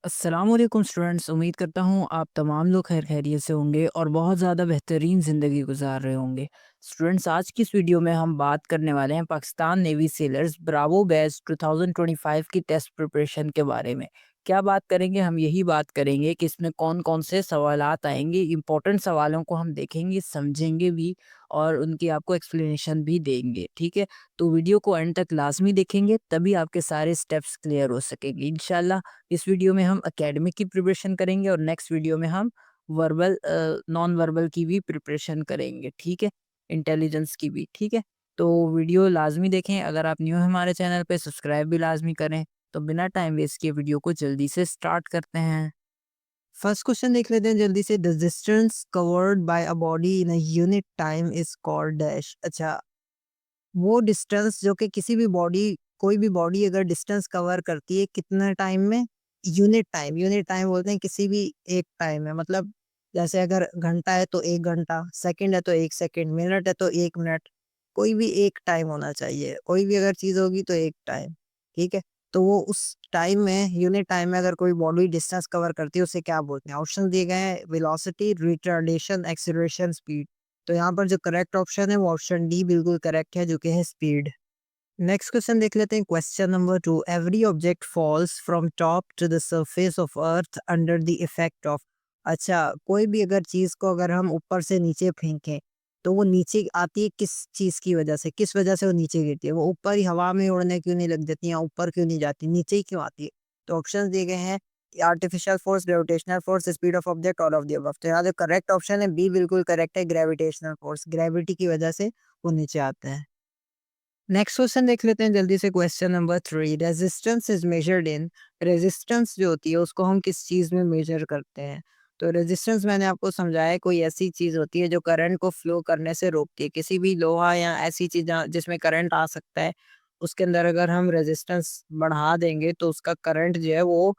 अस्सलामुअलैकुम स्टूडेंट्स, उम्मीद करता हूँ आप तमाम लोग खैर खैरियत से होंगे और बहुत ज़्यादा बेहतरीन ज़िंदगी गुजार रहे होंगे। स्टूडेंट्स, आज की इस वीडियो में हम बात करने वाले हैं Pakistan navy sellers Bravo batch 2025 की टेस्ट प्रिपरेशन के बारे में। क्या बात करेंगे, हम यही बात करेंगे कि इसमें कौन कौन से सवालात आएंगे। इंपॉर्टेंट सवालों को हम देखेंगे, समझेंगे भी और उनकी आपको एक्सप्लेनेशन भी देंगे। ठीक है, तो वीडियो को एंड तक लाजमी देखेंगे, तभी आपके सारे स्टेप्स क्लियर हो सकेंगे इंशाल्लाह। इस वीडियो में हम एकेडमिक की प्रिपरेशन करेंगे और नेक्स्ट वीडियो में हम वर्बल नॉन वर्बल की भी प्रिपरेशन करेंगे। ठीक है, इंटेलिजेंस की भी। ठीक है, तो वीडियो लाजमी देखें। अगर आप न्यू हैं हमारे चैनल पे, सब्सक्राइब भी लाजमी करें। तो बिना टाइम वेस्ट किए वीडियो को जल्दी से स्टार्ट करते हैं। फर्स्ट क्वेश्चन देख लेते हैं जल्दी से। The distance covered by a body in a unit time is called dash. अच्छा, वो डिस्टेंस जो कि किसी भी बॉडी, कोई भी बॉडी अगर डिस्टेंस कवर करती है कितने टाइम में, यूनिट टाइम बोलते हैं किसी भी एक टाइम में। मतलब जैसे अगर घंटा है तो एक घंटा, सेकंड है तो एक सेकंड, मिनट है तो एक मिनट। कोई भी एक टाइम होना चाहिए, कोई भी अगर चीज होगी तो एक टाइम। ठीक है, तो वो उस टाइम में, यूनिट टाइम में अगर कोई बॉडी डिस्टेंस कवर करती है उसे क्या बोलते हैं। ऑप्शन दिए गए हैं, वेलोसिटी, रिटार्डेशन, एक्सीलरेशन, स्पीड। तो यहाँ पर जो करेक्ट ऑप्शन है वो ऑप्शन डी बिल्कुल करेक्ट है, जो कि है स्पीड। नेक्स्ट क्वेश्चन देख लेते हैं। Question number 2, every object falls from top to the surface of earth under the effect of. अच्छा, कोई भी अगर चीज को अगर हम ऊपर से नीचे फेंकें तो वो नीचे आती है किस चीज की वजह से, किस वजह से वो नीचे गिरती है। वो ऊपर ही हवा में उड़ने क्यों नहीं लग जाती, या ऊपर क्यों नहीं जाती, नीचे ही क्यों आती है। तो ऑप्शन दिए गए हैं, artificial force, gravitational force, speed of object, all of the above. तो यहाँ जो करेक्ट ऑप्शन है बी बिल्कुल करेक्ट है, ग्रेविटेशनल फोर्स, ग्रेविटी की वजह से वो नीचे आते हैं। नेक्स्ट क्वेश्चन देख लेते हैं जल्दी से। Question number 3, resistance is measured in. Resistance जो होती है उसको हम किस चीज में मेजर करते हैं। तो रेजिस्टेंस मैंने आपको समझाया है, कोई ऐसी चीज होती है जो करंट को फ्लो करने से रोकती है। किसी भी लोहा या ऐसी चीज जिसमें करंट आ सकता है, उसके अंदर अगर हम रेजिस्टेंस बढ़ा देंगे तो उसका करंट जो है वो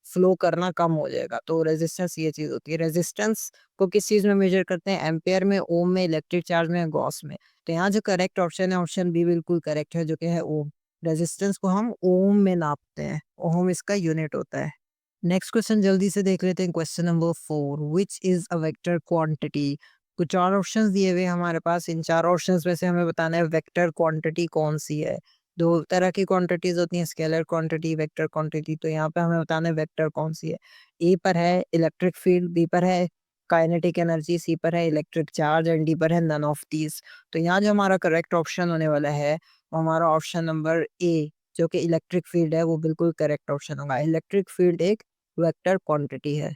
फ्लो करना कम हो जाएगा। तो रेजिस्टेंस ये चीज होती है। रेजिस्टेंस को किस चीज में मेजर करते हैं, एम्पेयर में, ओम में, इलेक्ट्रिक चार्ज में, गॉस में। तो यहाँ जो करेक्ट ऑप्शन है ऑप्शन बी बिल्कुल करेक्ट है, जो कि है ओम। रेजिस्टेंस को हम ओम में नापते हैं, ओम इसका यूनिट होता है। नेक्स्ट क्वेश्चन जल्दी से देख लेते हैं। Question number 4, which is a vector quantity. कुछ चार ऑप्शंस दिए हुए हैं हमारे पास। इन चार ऑप्शंस में से हमें बताना है वेक्टर क्वांटिटी कौन सी है। दो तरह की क्वांटिटीज होती हैं, स्केलर क्वांटिटी, वेक्टर क्वांटिटी। तो यहाँ पे हमें बताना है वेक्टर कौन सी है। ए पर है इलेक्ट्रिक फील्ड, बी पर है काइनेटिक एनर्जी, सी पर है इलेक्ट्रिक चार्ज एंड डी पर है नन ऑफ दीज। तो यहाँ जो हमारा करेक्ट ऑप्शन होने वाला है वो हमारा ऑप्शन नंबर ए, जो कि इलेक्ट्रिक फील्ड है, वो बिल्कुल करेक्ट ऑप्शन होगा। इलेक्ट्रिक फील्ड एक वेक्टर क्वांटिटी है।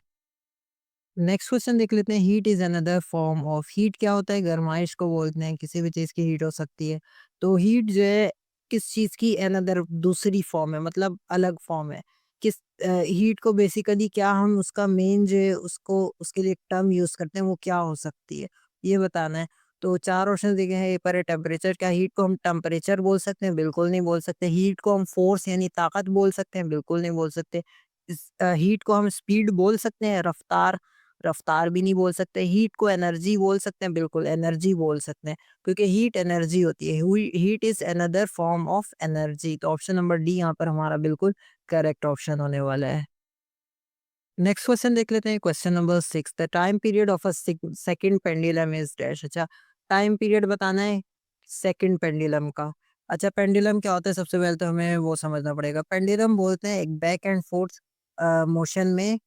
नेक्स्ट क्वेश्चन देख लेते हैं। Heat is another form of. Heat क्या होता है, गरमाइश को बोलते हैं, किसी भी चीज की हीट हो सकती है। तो हीट जो है किस चीज की अनदर दूसरी फॉर्म है, मतलब अलग फॉर्म है। किस हीट को बेसिकली क्या हम उसका मेन जो है उसको उसके लिए टर्म यूज करते हैं वो क्या हो सकती है, ये बताना है। तो चार ऑप्शन दिए गए हैं। ए पर है टेम्परेचर। क्या हीट को हम टेम्परेचर बोल सकते हैं, बिल्कुल नहीं बोल सकते। हीट को हम फोर्स यानी ताकत बोल सकते हैं, बिल्कुल नहीं बोल सकते। हीट को हम स्पीड बोल सकते हैं, रफ्तार, रफ्तार भी नहीं बोल सकते। हीट को एनर्जी बोल सकते हैं, बिल्कुल एनर्जी बोल सकते हैं, क्योंकि हीट एनर्जी होती है। Heat is another form of energy. तो ऑप्शन नंबर डी यहाँ पर हमारा बिल्कुल करेक्ट ऑप्शन होने वाला है। नेक्स्ट क्वेश्चन देख लेते हैं। Question number 6, the time period of a second pendulum is dash. अच्छा, टाइम पीरियड बताना है सेकंड पेंडुलम का। अच्छा, पेंडुलम क्या होता है, सबसे पहले तो हमें वो समझना पड़ेगा। पेंडुलम बोलते हैं एक बैक एंड फोर्थ मोशन में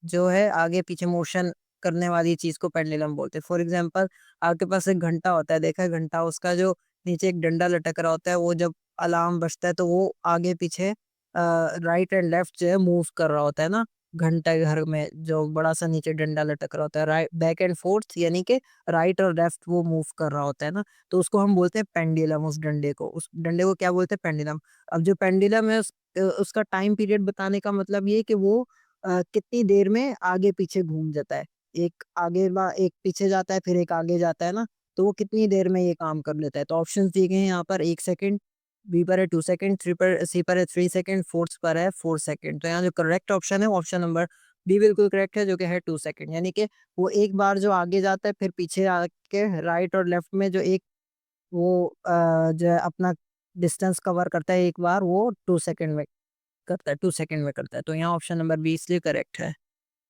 जो है आगे पीछे मोशन करने वाली चीज को पेंडुलम बोलते हैं। फॉर एग्जांपल, आपके पास एक घंटा होता है, देखा है घंटा, उसका जो नीचे एक डंडा लटक रहा होता है, वो जब अलार्म बजता है तो वो आगे पीछे राइट एंड लेफ्ट जो है मूव कर रहा होता है ना। घंटा घर में जो बड़ा सा नीचे डंडा लटक रहा होता है, राइट बैक एंड फोर्थ यानी कि राइट और लेफ्ट वो मूव कर रहा होता है ना। तो उसको हम बोलते हैं पेंडुलम। उस डंडे को क्या बोलते हैं, पेंडुलम। अब जो पेंडुलम है उसका टाइम पीरियड बताने का मतलब ये कि वो कितनी देर में आगे पीछे घूम जाता है। एक आगे एक पीछे जाता है, फिर एक आगे जाता है ना। तो वो कितनी देर में ये काम कर लेता है। तो ऑप्शन दिए गए हैं यहाँ पर, 1 सेकंड, बी पर है 2 सेकंड, सी पर है 3 सेकंड, फोर्थ पर है 4 सेकंड। तो यहाँ जो करेक्ट ऑप्शन है ऑप्शन नंबर बी बिल्कुल करेक्ट है, जो कि है 2 सेकंड। यानी कि वो एक बार जो आगे जाता है फिर पीछे आके राइट और लेफ्ट में जो एक वो जो है अपना डिस्टेंस कवर करता है एक बार, वो 2 सेकंड में करता है, 2 सेकंड में करता है। तो यहाँ ऑप्शन नंबर बी इसलिए करेक्ट है।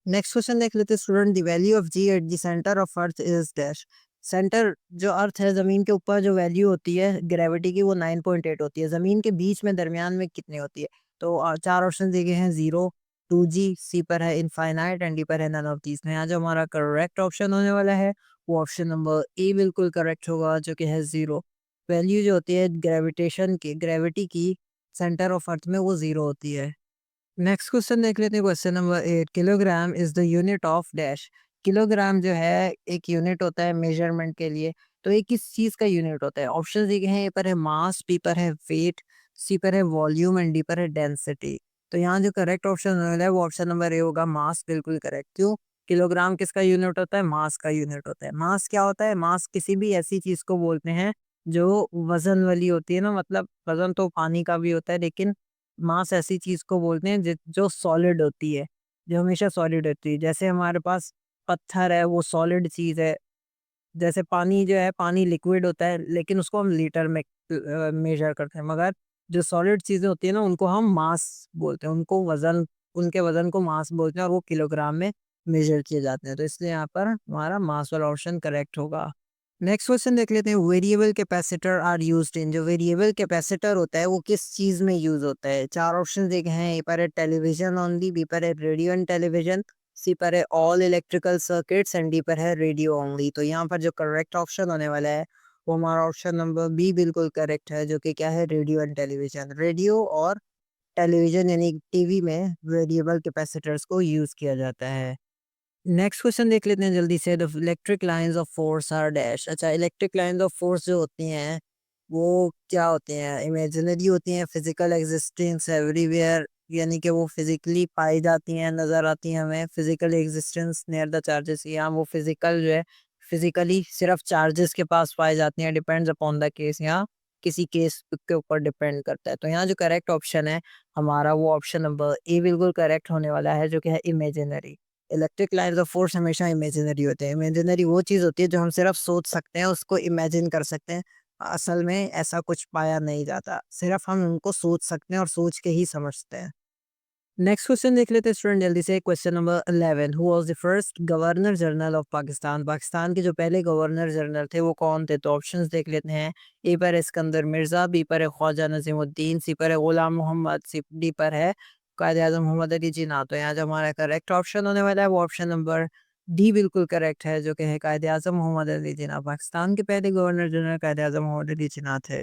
नेक्स्ट क्वेश्चन देख लेते हैं student, the value of g at the center of earth is dash. Center जो अर्थ है ज़मीन के ऊपर जो वैल्यू होती है ग्रेविटी की वो 9.8 होती है। ज़मीन के बीच में दरमियान में कितनी होती है? तो 4 ऑप्शन दिए गए हैं, 0, 2g, सी पर है इनफाइनाइट एंड डी पर है नन ऑफ दीज। यहाँ जो हमारा करेक्ट ऑप्शन होने वाला है वो ऑप्शन नंबर ए बिल्कुल करेक्ट होगा, जो कि है 0। वैल्यू जो होती है ग्रेविटी की सेंटर ऑफ अर्थ में वो 0 होती है। नेक्स्ट क्वेश्चन देख लेते हैं, question number 8, kilogram is the unit of dash. Kilogram जो है एक यूनिट होता है मेजरमेंट के लिए। तो ये किस चीज का यूनिट होता है? ऑप्शन दिए गए हैं, ए पर है मास, बी पर है वेट, सी पर है वॉल्यूम एंड डी पर है डेंसिटी। तो यहाँ जो करेक्ट ऑप्शन है वो ऑप्शन नंबर ए होगा, मास बिल्कुल करेक्ट। क्यों? किलोग्राम किसका यूनिट होता है? मास का यूनिट होता है। मास क्या होता है? मास किसी भी ऐसी चीज को बोलते हैं जो वजन वाली होती है ना, मतलब वजन तो पानी का भी होता है, लेकिन मास ऐसी चीज को बोलते हैं जो सॉलिड होती है, जो हमेशा सॉलिड होती है। जैसे हमारे पास पत्थर है, वो सॉलिड चीज है। जैसे पानी जो है, पानी लिक्विड होता है, लेकिन उसको हम लीटर में मेजर करते हैं। मगर जो सॉलिड चीजें होती है ना, उनको हम मास बोलते हैं, उनको वजन, उनके वजन को मास बोलते हैं, और वो किलोग्राम में मेजर किए जाते हैं। तो इसलिए यहाँ पर हमारा मास वाला ऑप्शन करेक्ट होगा। नेक्स्ट क्वेश्चन देख लेते हैं, variable capacitor are used in. जो वेरिएबल कैपेसिटर होता है वो किस चीज में यूज होता है? 4 ऑप्शन देखे हैं, ए पर है टेलीविजन ओनली, बी पर है रेडियो एंड टेलीविजन, सी पर है all electrical circuits and D पर है रेडियो ओनली। तो यहाँ पर जो करेक्ट ऑप्शन होने वाला है वो हमारा ऑप्शन नंबर बी बिल्कुल करेक्ट है, जो कि क्या है? Radio and television. रेडियो और टेलीविजन यानी टीवी में वेरिएबल कैपेसिटर्स को यूज किया जाता है। नेक्स्ट क्वेश्चन देख लेते हैं जल्दी से, the electric lines of force are dash. अच्छा, इलेक्ट्रिक लाइंस ऑफ फोर्स जो होती हैं वो क्या होती हैं? इमेजिनरी होती हैं, फिजिकल एग्जिस्टेंस एवरीवेयर, यानी कि वो फिजिकली पाई जाती हैं, नजर आती हैं हमें, physical existence near the charges, या वो फिजिकल जो है फिजिकली सिर्फ चार्जेस के पास पाई जाती हैं, डिपेंड्स अपॉन द केस, या किसी केस के ऊपर डिपेंड करता है। तो यहाँ जो करेक्ट ऑप्शन है हमारा वो ऑप्शन नंबर ए बिल्कुल करेक्ट होने वाला है, जो कि है imaginary. Electric lines of force हमेशा इमेजिनरी होते हैं। इमेजिनरी वो चीज़ होती है जो हम सिर्फ सोच सकते हैं, उसको इमेजिन कर सकते हैं। असल में ऐसा कुछ पाया नहीं जाता, सिर्फ हम उनको सोच सकते हैं और सोच के ही समझते हैं। नेक्स्ट क्वेश्चन देख लेते हैं स्टूडेंट जल्दी से, question number 11, who was the first governor general of Pakistan. Pakistan के जो पहले गवर्नर जनरल थे वो कौन थे? तो ऑप्शंस देख लेते हैं, ए पर है सिकंदर मिर्जा, बी पर है ख्वाजा नजीमुद्दीन, सी पर है गुलाम मोहम्मद, सी डी पर है कायद आजम मोहम्मद अली जिन्ना। तो यहाँ जो हमारा करेक्ट ऑप्शन होने वाला है वो ऑप्शन नंबर डी बिल्कुल करेक्ट है, जो कि है कायद आजम मोहम्मद अली जिन्ना। पाकिस्तान के पहले गवर्नर जनरल कायद आजम मोहम्मद अली जिन्ना थे।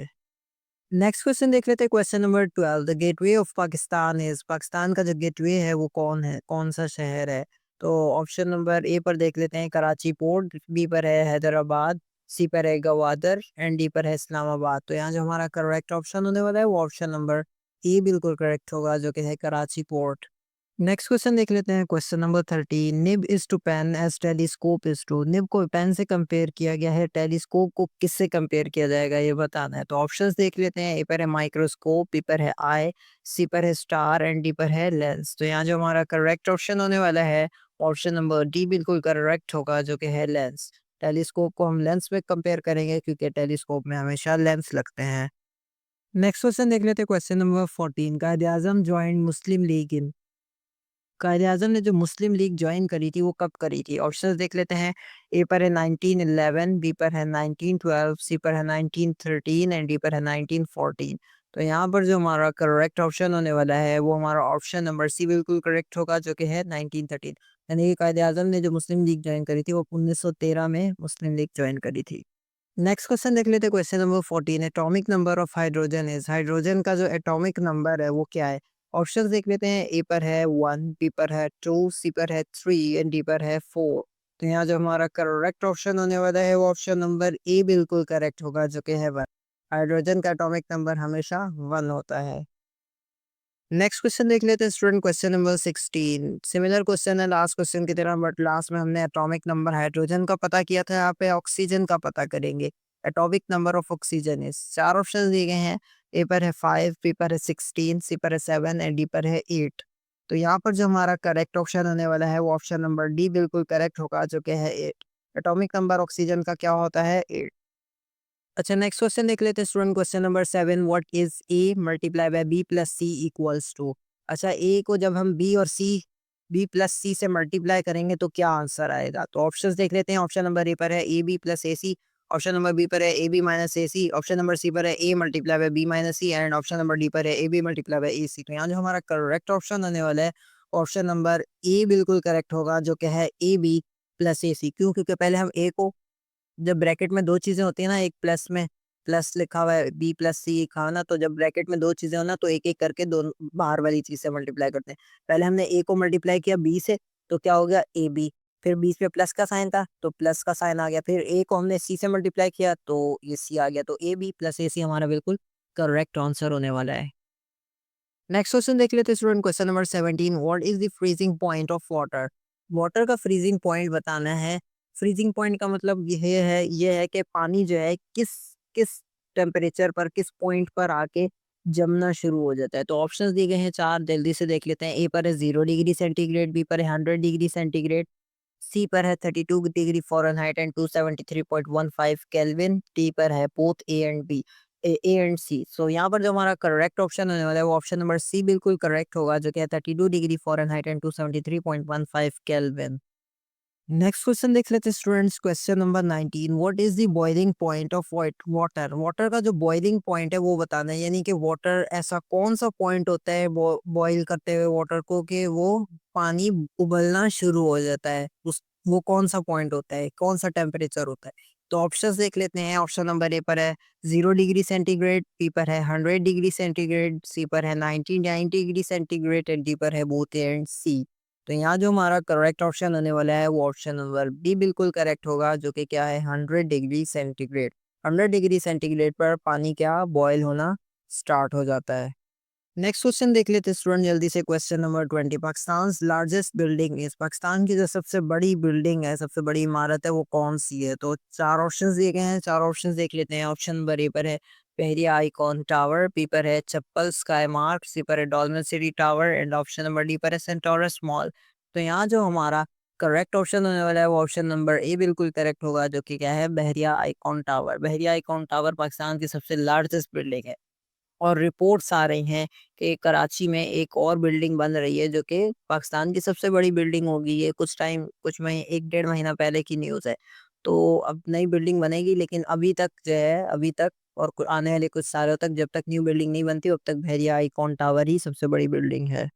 नेक्स्ट क्वेश्चन देख लेते हैं, question number 12, the gateway of Pakistan is. Pakistan का जो गेटवे है वो कौन है, कौन सा शहर है? तो ऑप्शन नंबर ए पर देख लेते हैं, कराची पोर्ट, बी पर है हैदराबाद, सी पर है गवादर एंड डी पर है इस्लामाबाद। तो यहाँ जो हमारा करेक्ट ऑप्शन होने वाला है वो ऑप्शन नंबर ए बिल्कुल करेक्ट होगा, जो कि है कराची पोर्ट। नेक्स्ट क्वेश्चन देख लेते हैं, question number 13, nib is to pen as telescope is to. Nib को पेन से कंपेयर किया गया है, टेलीस्कोप को किससे कंपेयर किया जाएगा ये बताना है। तो ऑप्शंस देख लेते हैं, ए पर है माइक्रोस्कोप, बी पर है आई, सी पर है स्टार एंड डी पर है लेंस। तो यहाँ जो हमारा करेक्ट ऑप्शन होने वाला है ऑप्शन नंबर डी बिल्कुल करेक्ट होगा, जो कि है लेंस। टेलीस्कोप को हम लेंस में कंपेयर करेंगे क्योंकि टेलीस्कोप में हमेशा लेंस लगते हैं। नेक्स्ट क्वेश्चन देख लेते हैं, क्वेश्चन नंबर 14, कायद आजम ज्वाइन मुस्लिम लीग इन। कायद-ए-आज़म ने जो मुस्लिम लीग जॉइन करी थी वो कब करी थी? ऑप्शंस देख लेते हैं, ए पर है 1911, बी पर है 1912, सी पर है 1913 एंड डी पर है 1914। तो यहाँ पर जो हमारा करेक्ट ऑप्शन होने वाला है वो हमारा ऑप्शन नंबर सी बिल्कुल करेक्ट होगा, जो कि है 1913। यानी कि कायद-ए-आज़म ने जो मुस्लिम लीग जॉइन करी थी वो 1913 में मुस्लिम लीग जॉइन करी थी। नेक्स्ट क्वेश्चन देख लेते हैं, question number 14, atomic number of hydrogen is. Hydrogen का जो एटॉमिक नंबर है वो क्या है? ऑप्शंस देख लेते हैं, ए पर है 1, बी पर है 2, सी पर है 3 एंड डी पर है 4। तो यहाँ जो हमारा करेक्ट ऑप्शन होने वाला है वो ऑप्शन नंबर ए बिल्कुल करेक्ट होगा, जो कि है 1। हाइड्रोजन का एटॉमिक नंबर हमेशा 1 होता है। नेक्स्ट क्वेश्चन देख लेते हैं student, question number 16, similar question है लास्ट क्वेश्चन की तरह, बट लास्ट में हमने एटॉमिक नंबर हाइड्रोजन का पता किया था, यहाँ पे ऑक्सीजन का पता करेंगे। Atomic number of oxygen is, 4 option दिए गए हैं, ए पर है 5, बी पर है 16, सी पर है 7 एंड डी पर है 8। तो यहाँ पर जो हमारा करेक्ट ऑप्शन होने वाला है वो ऑप्शन नंबर डी बिल्कुल करेक्ट होगा, जो कि है 8। एटॉमिक नंबर ऑक्सीजन का क्या होता है? 8। अच्छा, नेक्स्ट क्वेश्चन देख लेते हैं student, question number 7, what is A multiply by B plus C equals to. अच्छा, ए को जब हम बी और सी बी प्लस सी से मल्टीप्लाई करेंगे तो क्या आंसर आएगा? तो ऑप्शंस देख लेते हैं। ऑप्शन नंबर ए पर है A B plus A C, option number B पर है A B minus A C, option number C पर है A multiply by B minus C and option number D पर है A B multiply by A C. तो यहाँ जो हमारा करेक्ट ऑप्शन आने वाला है, ऑप्शन नंबर ए बिल्कुल करेक्ट होगा, जो कि है ए बी प्लस ए सी। क्यों? क्योंकि पहले हम ए को, जब ब्रैकेट में 2 चीज़ें होती हैं ना, एक प्लस में प्लस लिखा हुआ है, बी प्लस सी लिखा हुआ है ना, तो जब ब्रैकेट में 2 चीज़ें हो ना, तो एक-एक करके दोनों बाहर वाली चीज़ से मल्टीप्लाई करते हैं। पहले हमने ए को मल्टीप्लाई किया बी से, तो क्या हो गया ए बी, फिर बीच में प्लस का साइन था, तो प्लस का साइन आ गया, फिर ए को हमने सी से मल्टीप्लाई किया, तो ये सी आ गया, तो ए बी प्लस ए सी हमारा बिल्कुल करेक्ट आंसर होने वाला है। नेक्स्ट क्वेश्चन देख लेते हैं student. Question number 17, what is the freezing point of water? Water का फ्रीजिंग पॉइंट बताना है। फ्रीजिंग पॉइंट का मतलब ये है कि पानी जो है किस किस टेम्परेचर पर, किस पॉइंट पर आके जमना शुरू हो जाता है। तो ऑप्शंस दिए गए हैं 4, जल्दी से देख लेते हैं। ए पर है 0 डिग्री सेंटीग्रेड, बी पर है 100 डिग्री सेंटीग्रेड, सी पर है 32 degree Fahrenheit and 273.15 kelvin, D पर है both A and B, A and C. So यहाँ पर जो हमारा करेक्ट ऑप्शन होने वाला है वो ऑप्शन नंबर सी बिल्कुल करेक्ट होगा, जो कि है 32 degree Fahrenheit and 273.15 kelvin. Next question देख लेते हैं students. Question number 19, what is the boiling point of water? Water का जो बॉइलिंग पॉइंट है वो बताना है, यानी कि वाटर ऐसा कौन सा पॉइंट होता है बॉईल करते हुए वाटर को, कि वो पानी उबलना शुरू हो जाता है, उस वो कौन सा पॉइंट होता है, कौन सा टेम्परेचर होता है? तो ऑप्शंस देख लेते हैं। ऑप्शन नंबर ए पर है 0 डिग्री सेंटीग्रेड, बी पर है 100 डिग्री सेंटीग्रेड, सी पर है 99 डिग्री सेंटीग्रेड एंड डी पर है बोथ ए एंड सी। तो यहाँ जो हमारा करेक्ट ऑप्शन आने वाला है वो ऑप्शन नंबर बी बिल्कुल करेक्ट होगा, जो कि क्या है 100 डिग्री सेंटीग्रेड। 100 डिग्री सेंटीग्रेड पर पानी क्या बॉयल होना स्टार्ट हो जाता है। नेक्स्ट क्वेश्चन देख लेते हैं स्टूडेंट जल्दी से। Question number 20, Pakistan largest building is, Pakistan की जो सबसे बड़ी बिल्डिंग है, सबसे बड़ी इमारत है, वो कौन सी है? तो 4 ऑप्शंस दिए गए हैं, 4 ऑप्शंस देख लेते हैं। ऑप्शन नंबर ए पर है पहरिया आइकॉन टावर, बी पर है चप्पल स्काई मार्क, सी पर है Dolmen City tower and option number D पर है सेंटोरस मॉल। तो यहाँ जो हमारा करेक्ट ऑप्शन होने वाला है वो ऑप्शन नंबर ए बिल्कुल करेक्ट होगा, जो कि क्या है बहरिया आइकॉन टावर। बहरिया आइकॉन टावर पाकिस्तान की सबसे लार्जेस्ट बिल्डिंग है। और रिपोर्ट्स आ रही हैं कि कराची में एक और बिल्डिंग बन रही है, जो कि पाकिस्तान की सबसे बड़ी बिल्डिंग होगी। ये कुछ महीने 1 डेढ़ महीना पहले की न्यूज़ है। तो अब नई बिल्डिंग बनेगी, लेकिन अभी तक जो है, अभी तक और आने वाले कुछ सालों तक, जब तक न्यू बिल्डिंग नहीं बनती, तब तक बहरिया आइकॉन टावर ही सबसे बड़ी बिल्डिंग है।